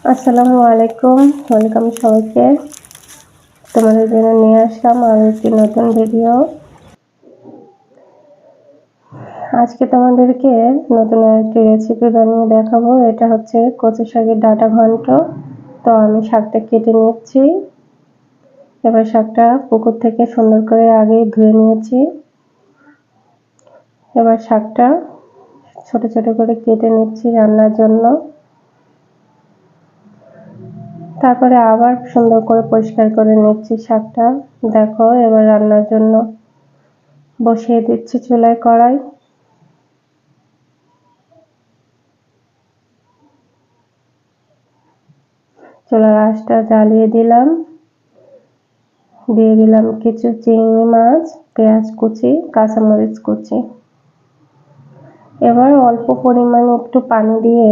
আসসালামু আলাইকুম, ওয়েলকাম সবাইকে। তোমাদের জন্য নিয়ে আসলাম আরো একটি নতুন ভিডিও। আজকে তোমাদেরকে নতুন একটি রেসিপি বানিয়ে দেখাবো। এটা হচ্ছে কচু শাকের ডাঁটা ঘন্ট। তো আমি শাকটা কেটে নিচ্ছি। এবার শাকটা পুকুর থেকে সুন্দর করে আগেই ধুয়ে নিয়েছি। এবার শাকটা ছোট ছোট করে কেটে নিচ্ছি রান্নার জন্য। তারপরে আবার সুন্দর করে পরিষ্কার করে নিচ্ছি শাকটা। দেখো, এবার রান্নার জন্য বসিয়ে দিচ্ছি চুলায় কড়াই। চুলার আঁচটা জ্বালিয়ে দিলাম। দিয়ে দিলাম কিছু চিংড়ি মাছ, পেঁয়াজ কুচি, কাঁচামরিচ কুচি। এবার অল্প পরিমাণে একটু পানি দিয়ে